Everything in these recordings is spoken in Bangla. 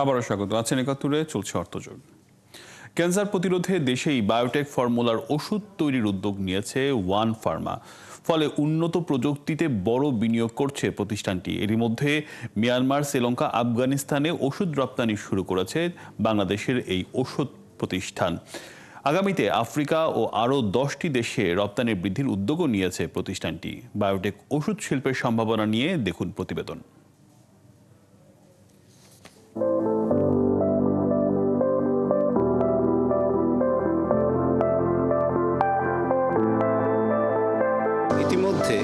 আবারও স্বাগত আছেন একাত্তরে। চলছে অর্থযোগ। ক্যান্সার প্রতিরোধে দেশেই বায়োটেক ফর্মুলার ওষুধ তৈরির উদ্যোগ নিয়েছে ওয়ান ফার্মা। ফলে উন্নত প্রযুক্তিতে বড় বিনিয়োগ করছে প্রতিষ্ঠানটি। এরই মধ্যে মিয়ানমার, শ্রীলঙ্কা, আফগানিস্তানে ওষুধ রপ্তানি শুরু করেছে বাংলাদেশের এই ওষুধ প্রতিষ্ঠান। আগামীতে আফ্রিকা ও আরও 10টি দেশে রপ্তানি বৃদ্ধির উদ্যোগও নিয়েছে প্রতিষ্ঠানটি। বায়োটেক ওষুধ শিল্পের সম্ভাবনা নিয়ে দেখুন প্রতিবেদন। ইতিমধ্যে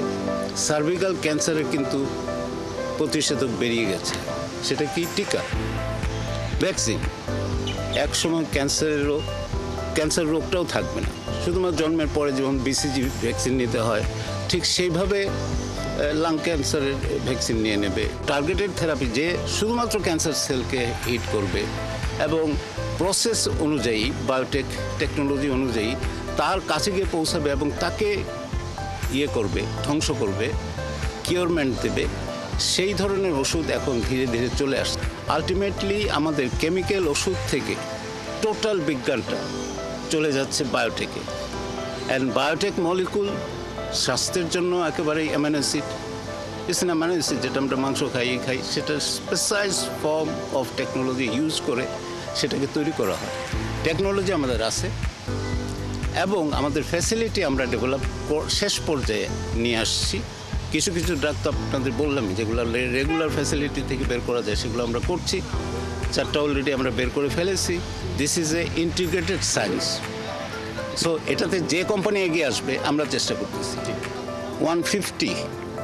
সার্ভিক্যাল ক্যান্সারের কিন্তু প্রতিষেধক বেরিয়ে গেছে। সেটা কি? টিকা, ভ্যাকসিন। একসময় ক্যান্সার রোগটাও থাকবে না, শুধুমাত্র জন্মের পরে যেমন বিসিজি ভ্যাকসিন নিতে হয় ঠিক সেইভাবে লাং ক্যান্সারের ভ্যাকসিন নিয়ে নেবে। টার্গেটেড থেরাপি যে শুধুমাত্র ক্যান্সার সেলকে হিট করবে এবং প্রসেস অনুযায়ী, বায়োটেক টেকনোলজি অনুযায়ী তার কাছে গিয়ে পৌঁছাবে এবং তাকে করবে, ধ্বংস করবে, কিওরমেন্ট দেবে। সেই ধরনের ওষুধ এখন ধীরে ধীরে চলে আসছে। আলটিমেটলি আমাদের কেমিক্যাল ওষুধ থেকে টোটাল বিজ্ঞানটা চলে যাচ্ছে বায়োটেকে। অ্যান্ড বায়োটেক মলিকুল স্বাস্থ্যের জন্য একেবারেই অ্যামাইনো অ্যাসিড, অ্যামাইনো অ্যাসিড যেটা আমরা মাংস খাই সেটা specialise form of technology use করে সেটাকে তৈরি করা হয়। টেকনোলজি আমাদের আছে এবং আমাদের ফ্যাসিলিটি আমরা ডেভেলপ শেষ পর্যায়ে নিয়ে আসছি। কিছু কিছু ড্রাগ তো আপনাদের বললামই, যেগুলো রেগুলার ফ্যাসিলিটি থেকে বের করা যায় সেগুলো আমরা করছি। 4টা অলরেডি আমরা বের করে ফেলেছি। This is a integrated science. So এটাতে যে কোম্পানি এগিয়ে আসবে আমরা চেষ্টা করতেছি। 150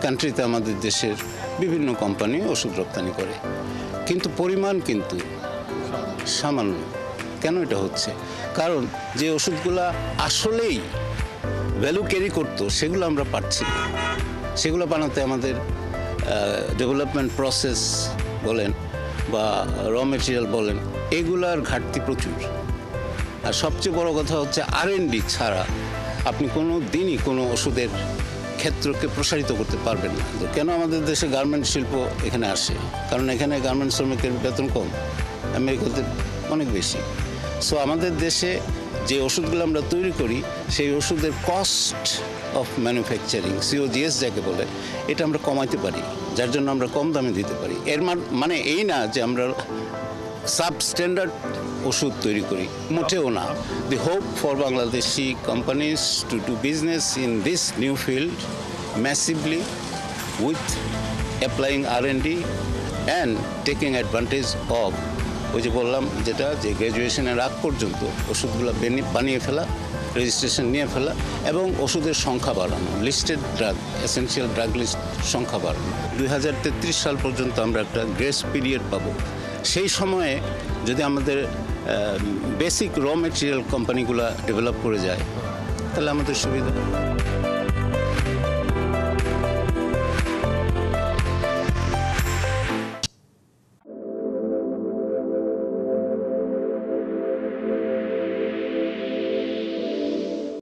কান্ট্রিতে আমাদের দেশের বিভিন্ন কোম্পানি ওষুধ রপ্তানি করে, কিন্তু পরিমাণ কিন্তু সামান্য। কেন এটা হচ্ছে? কারণ যে ওষুধগুলো আসলেই ভ্যালু ক্যারি করতো সেগুলো আমরা পাচ্ছি না। সেগুলো বানাতে আমাদের ডেভেলপমেন্ট প্রসেস বলেন বা র মেটেরিয়াল বলেন, এগুলার ঘাটতি প্রচুর। আর সবচেয়ে বড় কথা হচ্ছে R&D ছাড়া আপনি কোনো দিনই কোনো ওষুধের ক্ষেত্রকে প্রসারিত করতে পারবেন না। তো কেন আমাদের দেশে গার্মেন্ট শিল্প এখানে আসে? কারণ এখানে গার্মেন্ট শ্রমিকের বেতন কম, আমেরিকাতে অনেক বেশি। সো আমাদের দেশে যে ওষুধগুলো আমরা তৈরি করি সেই ওষুধের কস্ট অফ ম্যানুফ্যাকচারিং, COGS যাকে বলে, এটা আমরা কমাইতে পারি, যার জন্য আমরা কম দামে দিতে পারি। এর মানে এই না যে আমরা সাবস্ট্যান্ডার্ড ওষুধ তৈরি করি, মোটেও না। The hope for Bangladeshi companies to do business in this new field massively with applying R&D and taking advantage of, ওই যে বললাম যেটা, যে গ্র্যাজুয়েশনের আগ পর্যন্ত ওষুধগুলো বানিয়ে ফেলা, রেজিস্ট্রেশন নিয়ে ফেলা এবং ওষুধের সংখ্যা বাড়ানো, listed drug, essential drug list সংখ্যা বাড়ানো। 2033 সাল পর্যন্ত আমরা একটা গ্রেস পিরিয়ড পাবো। সেই সময়ে যদি আমাদের বেসিক র মেটেরিয়াল কোম্পানিগুলো ডেভেলপ করে যায় তাহলে আমাদের সুবিধা।